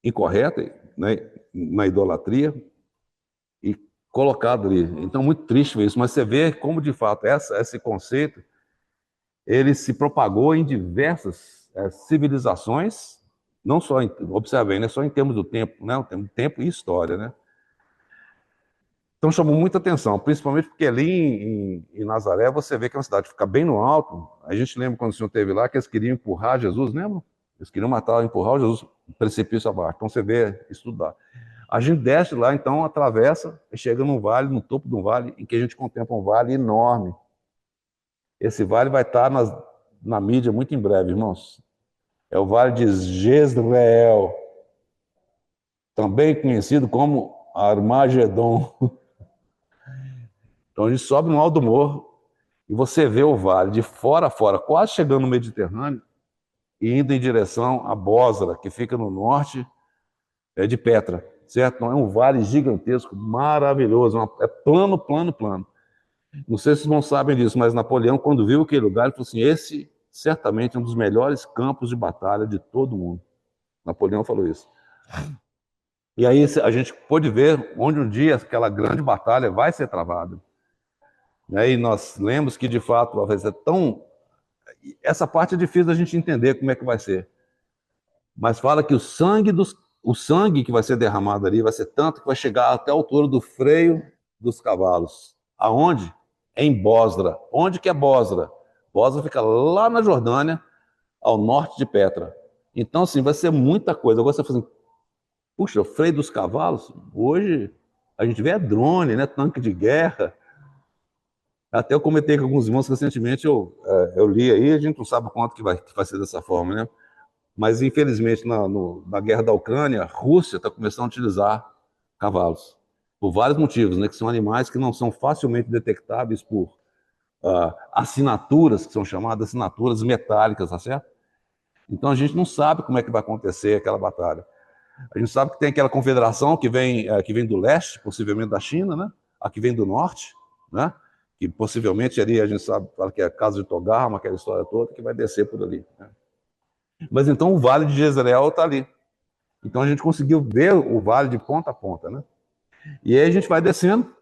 incorreta, né, na idolatria, e colocado ali. Então, muito triste ver isso, mas você vê como, de fato, esse conceito, ele se propagou em diversas civilizações, não só, observem, né, só em termos do tempo, né, tempo e história, né. Então, chamou muita atenção, principalmente porque ali em Nazaré, você vê que é uma cidade que fica bem no alto. A gente lembra quando o Senhor esteve lá, que eles queriam empurrar Jesus, lembra? Eles queriam matar, empurrar o Jesus, precipício abaixo. Então, você vê, estudar. A gente desce lá, então, atravessa e chega num vale, no topo de um vale, em que a gente contempla um vale enorme. Esse vale vai estar na mídia muito em breve, irmãos. É o Vale de Jezreel, também conhecido como Armagedon. Então a gente sobe no alto do morro e você vê o vale de fora a fora, quase chegando no Mediterrâneo e indo em direção a Bósra, que fica no norte de Petra, certo? Então é um vale gigantesco, maravilhoso, é plano, plano, plano. Não sei se vocês não sabem disso, mas Napoleão, quando viu aquele lugar, ele falou assim: esse certamente é um dos melhores campos de batalha de todo o mundo. Napoleão falou isso. E aí a gente pôde ver onde um dia aquela grande batalha vai ser travada. E nós lemos que, de fato, vai ser tão... Essa parte é difícil da gente entender como é que vai ser. Mas fala que o sangue que vai ser derramado ali vai ser tanto que vai chegar até a altura do freio dos cavalos. Aonde? Em Bósra. Onde que é Bósra? Bósra fica lá na Jordânia, ao norte de Petra. Então, assim, vai ser muita coisa. Agora você fala assim, puxa, o freio dos cavalos? Hoje a gente vê drone, né? Tanque de guerra. Até eu comentei com alguns irmãos recentemente, eu li aí, a gente não sabe quanto que vai ser dessa forma, né? Mas, infelizmente, na guerra da Ucrânia, a Rússia está começando a utilizar cavalos, por vários motivos, né? Que são animais que não são facilmente detectáveis por assinaturas, que são chamadas assinaturas metálicas, tá certo? Então, a gente não sabe como é que vai acontecer aquela batalha. A gente sabe que tem aquela confederação que vem do leste, possivelmente da China, né? A que vem do norte, né? Que possivelmente ali a gente sabe, fala que é a casa de Togarma, aquela história toda, que vai descer por ali, né? Mas então o Vale de Jezreel está ali. Então a gente conseguiu ver o vale de ponta a ponta, né? E aí a gente vai descendo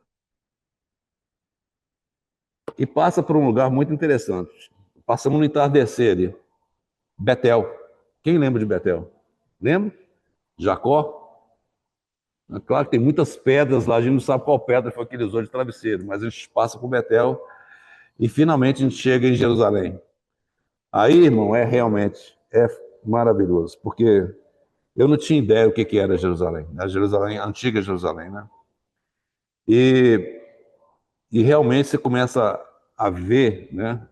e passa por um lugar muito interessante. Passamos no entardecer ali. Betel. Quem lembra de Betel? Lembra? Jacó? É claro que tem muitas pedras lá, a gente não sabe qual pedra foi que ele usou de travesseiro, mas a gente passa por Betel e finalmente a gente chega em Jerusalém. Aí, irmão, é maravilhoso, porque eu não tinha ideia o que era Jerusalém, a antiga Jerusalém, né? E, e realmente você começa a ver, né,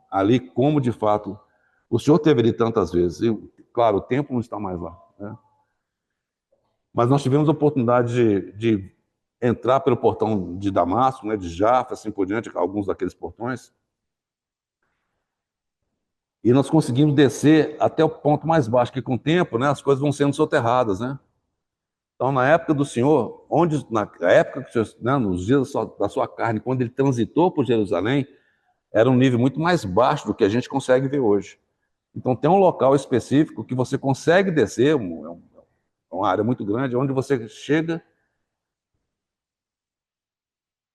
ali como de fato o Senhor teve ali tantas vezes. E, claro, o tempo não está mais lá, né? Mas nós tivemos a oportunidade de entrar pelo portão de Damasco, né, de Jaffa, assim por diante, alguns daqueles portões. E nós conseguimos descer até o ponto mais baixo, que com o tempo, né, as coisas vão sendo soterradas, né? Então, na época do Senhor, na época que o Senhor, né, nos dias da sua carne, quando ele transitou por Jerusalém, era um nível muito mais baixo do que a gente consegue ver hoje. Então, tem um local específico que você consegue descer, uma área muito grande, onde você chega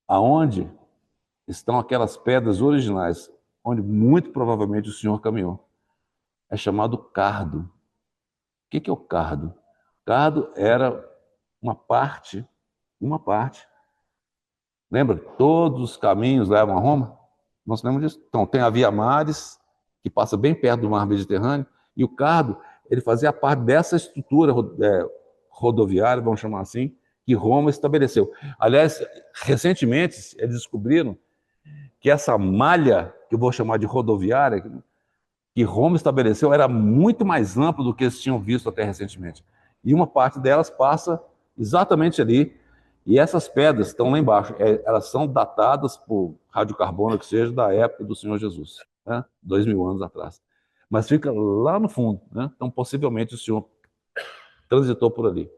aonde estão aquelas pedras originais, onde muito provavelmente o Senhor caminhou. É chamado Cardo. O que é o Cardo? Cardo era uma parte. Lembra? Todos os caminhos levam a Roma? Nós lembramos disso? Então, tem a Via Maris, que passa bem perto do mar Mediterrâneo, e o Cardo, ele fazia parte dessa estrutura rodoviária, vamos chamar assim, que Roma estabeleceu. Aliás, recentemente, eles descobriram que essa malha, que eu vou chamar de rodoviária, que Roma estabeleceu, era muito mais ampla do que eles tinham visto até recentemente. E uma parte delas passa exatamente ali, e essas pedras estão lá embaixo. Elas são datadas por radiocarbono, que seja, da época do Senhor Jesus, né? 2000 anos atrás. Mas fica lá no fundo, né? Então, possivelmente, o Senhor transitou por ali.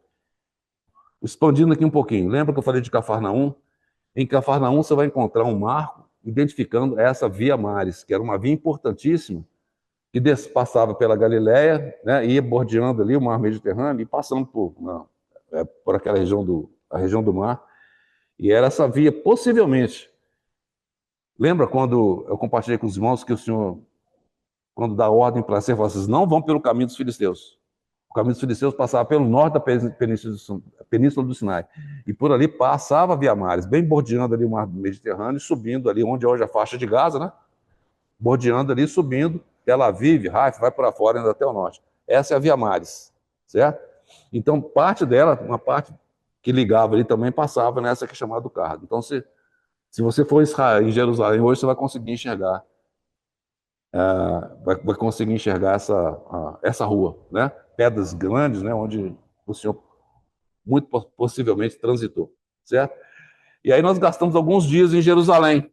Expandindo aqui um pouquinho, lembra que eu falei de Cafarnaum? Em Cafarnaum você vai encontrar um marco identificando essa Via Maris, que era uma via importantíssima, que passava pela Galiléia, né, ia bordeando ali o mar Mediterrâneo e passando por aquela a região do mar. E era essa via, possivelmente. Lembra quando eu compartilhei com os irmãos que o Senhor, quando dá ordem para ser, vocês não vão pelo caminho dos filisteus. O caminho dos filisteus passava pelo norte da Península do Sinai. E por ali passava a Via Maris, bem bordeando ali o mar Mediterrâneo, e subindo ali onde é hoje a faixa de Gaza, né? Bordeando ali, subindo, Tel Aviv, Haifa, vai para fora, ainda até o norte. Essa é a Via Maris, certo? Então, parte dela, uma parte que ligava ali também, passava nessa que é chamada do Cardo. Então, se você for em Jerusalém hoje, você vai conseguir enxergar, vai conseguir enxergar essa rua, né? Pedras grandes, né? Onde o Senhor muito possivelmente transitou, certo? E aí nós gastamos alguns dias em Jerusalém.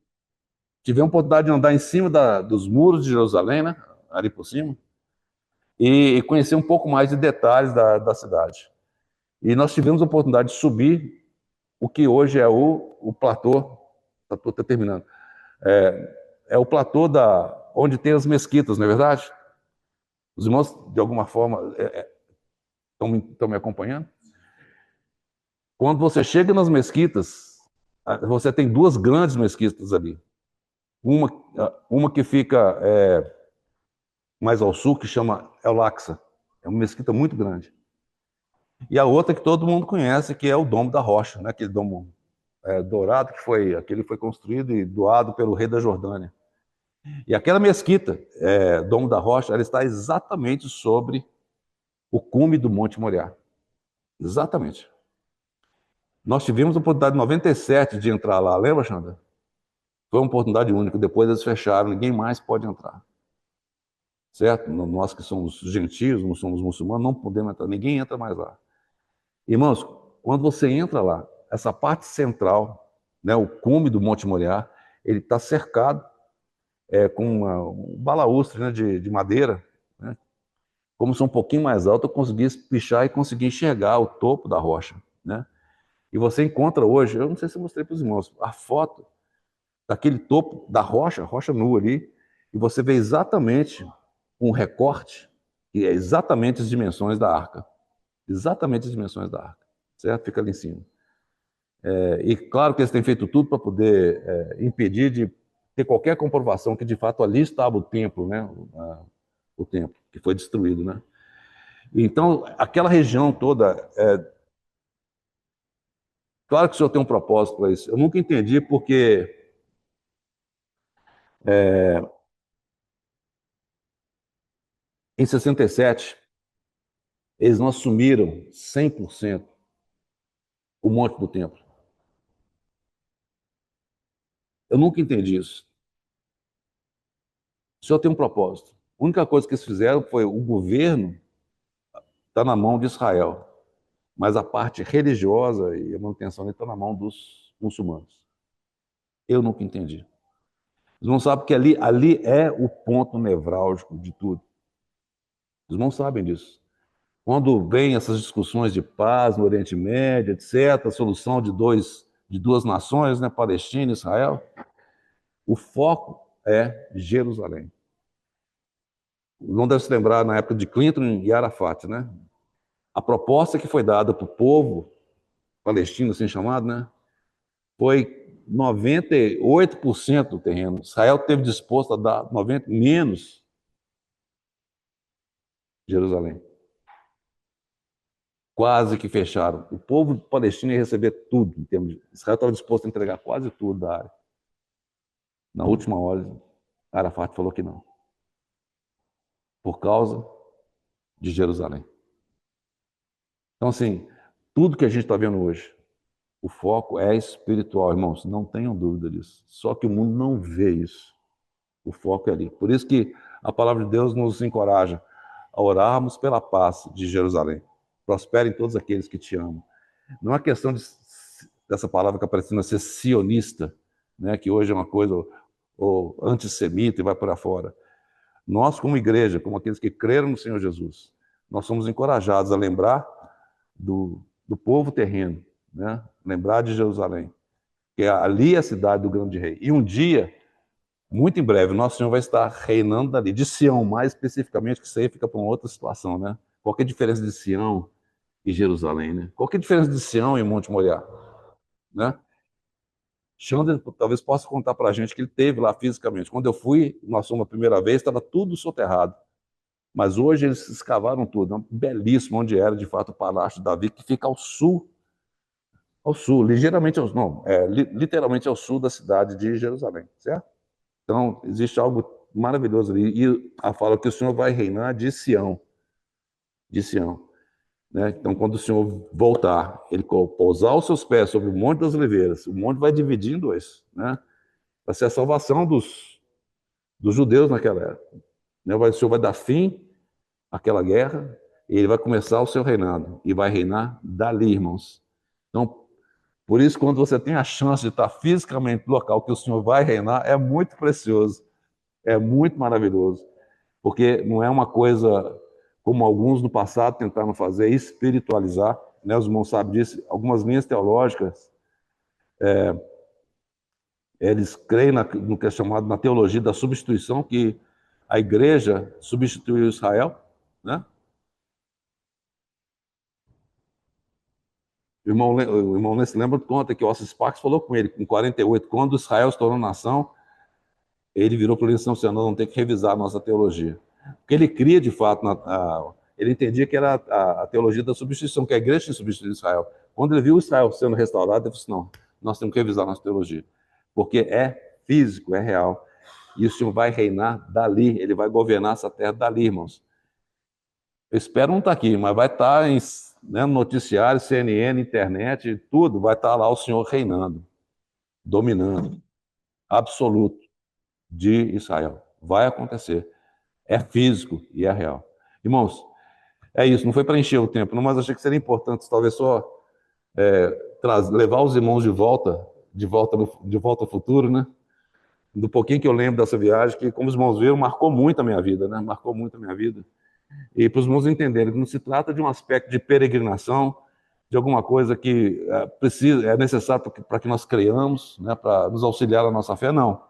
Tivemos a oportunidade de andar em cima dos muros de Jerusalém, né? Ali por cima, e conhecer um pouco mais de detalhes da cidade. E nós tivemos a oportunidade de subir o que hoje é o platô, estou terminando, é o platô onde tem as mesquitas, não é verdade? Os irmãos, de alguma forma, estão me acompanhando? Quando você chega nas mesquitas, você tem duas grandes mesquitas ali. Uma que fica mais ao sul, que chama El-Aqsa. É uma mesquita muito grande. E a outra que todo mundo conhece, que é o Domo da Rocha, né? Aquele domo dourado aquele foi construído e doado pelo rei da Jordânia. E aquela mesquita, Domo da Rocha, ela está exatamente sobre o cume do Monte Moriá. Exatamente. Nós tivemos a oportunidade em 97 de entrar lá, lembra, Xanda? Foi uma oportunidade única, depois eles fecharam, ninguém mais pode entrar. Certo? Nós que somos gentios, não somos muçulmanos, não podemos entrar, ninguém entra mais lá. Irmãos, quando você entra lá, essa parte central, né, o cume do Monte Moriá, ele está cercado com um balaústre, né, de madeira, né? Como sou um pouquinho mais alto, eu consegui pichar e consegui enxergar o topo da rocha, né? E você encontra hoje, eu não sei se eu mostrei para os irmãos, a foto daquele topo da rocha, rocha nua ali, e você vê exatamente um recorte, que é exatamente as dimensões da arca. Exatamente as dimensões da arca, certo? Fica ali em cima. E claro que eles têm feito tudo para poder impedir de ter qualquer comprovação que de fato ali estava o templo, né? O templo que foi destruído, né? Então, aquela região toda, claro que o Senhor tem um propósito para isso. Eu nunca entendi porque em 67 eles não assumiram 100% o monte do templo. Eu nunca entendi isso. O Senhor tem um propósito. A única coisa que eles fizeram foi o governo está na mão de Israel, mas a parte religiosa e a manutenção está na mão dos muçulmanos. Eu nunca entendi. Os irmãos sabem que ali é o ponto nevrálgico de tudo. Os irmãos sabem disso. Quando vem essas discussões de paz no Oriente Médio, etc., a solução de duas nações, né, Palestina e Israel, o foco é Jerusalém. Não deve se lembrar na época de Clinton e Arafat, né? A proposta que foi dada para o povo palestino, assim chamado, né, foi 98% do terreno. Israel teve disposto a dar 90 menos Jerusalém. Quase que fecharam. O povo palestino ia receber tudo. Em termos de... Israel estava disposto a entregar quase tudo da área. Na última hora, Arafat falou que não. Por causa de Jerusalém. Então, assim, tudo que a gente está vendo hoje, o foco é espiritual, irmãos. Não tenham dúvida disso. Só que o mundo não vê isso. O foco é ali. Por isso que a palavra de Deus nos encoraja a orarmos pela paz de Jerusalém. Prosperem todos aqueles que te amam. Não é questão dessa palavra que apareceu ser sionista, né, que hoje é uma coisa ou antissemita e vai por aí fora. Nós, como igreja, como aqueles que creram no Senhor Jesus, nós somos encorajados a lembrar do povo terreno, né? Lembrar de Jerusalém, que ali é a cidade do grande rei. E um dia, muito em breve, nosso Senhor vai estar reinando dali, de Sião, mais especificamente, que isso aí fica para uma outra situação, né? Qual que é a diferença de Sião e Jerusalém, né? Qual que é a diferença de Sião e Monte Moriá, né? Chandler talvez possa contar para a gente que ele teve lá fisicamente. Quando eu fui, nós fomos a primeira vez, estava tudo soterrado. Mas hoje eles escavaram tudo. É um belíssimo onde era, de fato, o Palácio de Davi, que fica ao sul, ligeiramente ao não, literalmente ao sul da cidade de Jerusalém, certo? Então, existe algo maravilhoso ali. E a fala que o Senhor vai reinar de Sião. Né? Então, quando o Senhor voltar, ele pousar os seus pés sobre o Monte das Oliveiras, o monte vai dividir em dois, né? Vai ser a salvação dos judeus naquela época. Né? O Senhor vai dar fim àquela guerra e ele vai começar o seu reinado. E vai reinar dali, irmãos. Então, por isso, quando você tem a chance de estar fisicamente no local que o Senhor vai reinar, é muito precioso, é muito maravilhoso. Porque não é uma coisa como alguns no passado tentaram fazer, espiritualizar. Né? Os irmãos sabem disso. Algumas linhas teológicas, eles creem no que é chamado na teologia da substituição, que a igreja substituiu Israel, né? O irmão Nesse lembra, conta que o Ossis Sparks falou com ele, com 48, quando Israel se tornou nação, ele virou para ele e disse, nós vamos ter que revisar a nossa teologia. Porque ele cria, de fato, ele entendia que era a teologia da substituição, que a igreja tinha substituído Israel. Quando ele viu Israel sendo restaurado, ele disse, não, nós temos que revisar a nossa teologia. Porque é físico, é real. E o Senhor vai reinar dali, ele vai governar essa terra dali, irmãos. Eu espero não estar aqui, mas vai estar em no noticiário, CNN, internet, tudo, vai estar lá o Senhor reinando, dominando, absoluto de Israel. Vai acontecer. É físico e é real. Irmãos, é isso. Não foi para encher o tempo, não, mas achei que seria importante, talvez só levar os irmãos de volta ao futuro, né? Do pouquinho que eu lembro dessa viagem, que, como os irmãos viram, marcou muito a minha vida, né? Marcou muito a minha vida. E para os irmãos entenderem que não se trata de um aspecto de peregrinação, de alguma coisa que é necessário para que nós creiamos, né? Para nos auxiliar na nossa fé, não.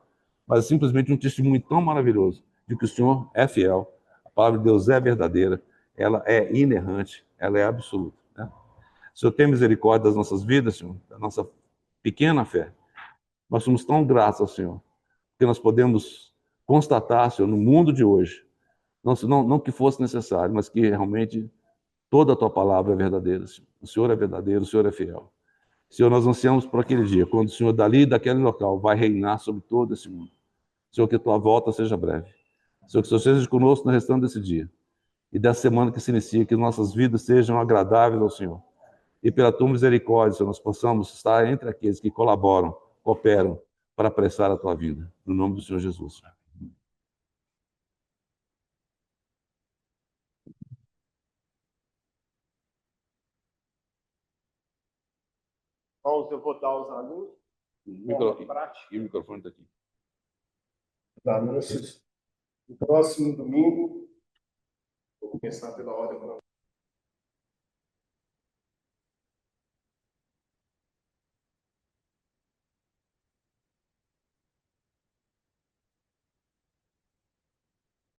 Mas é simplesmente um testemunho tão maravilhoso de que o Senhor é fiel, a palavra de Deus é verdadeira, ela é inerrante, ela é absoluta. Né? O Senhor tem misericórdia das nossas vidas, Senhor, da nossa pequena fé. Nós somos tão gratos ao Senhor, que nós podemos constatar, Senhor, no mundo de hoje, não que fosse necessário, mas que realmente toda a tua palavra é verdadeira, Senhor. O Senhor é verdadeiro, o Senhor é fiel. Senhor, nós ansiamos por aquele dia, quando o Senhor dali, daquele local, vai reinar sobre todo esse mundo. Senhor, que a tua volta seja breve. Senhor, que o Senhor esteja conosco no restante desse dia e dessa semana que se inicia, que nossas vidas sejam agradáveis ao Senhor. E pela tua misericórdia, Senhor, nós possamos estar entre aqueles que colaboram, cooperam para apressar a tua vida. No nome do Senhor Jesus. Irmãos, eu vou dar aos alunos E o microfone está aqui. anúncios. No próximo domingo, vou começar pela ordem cronológica.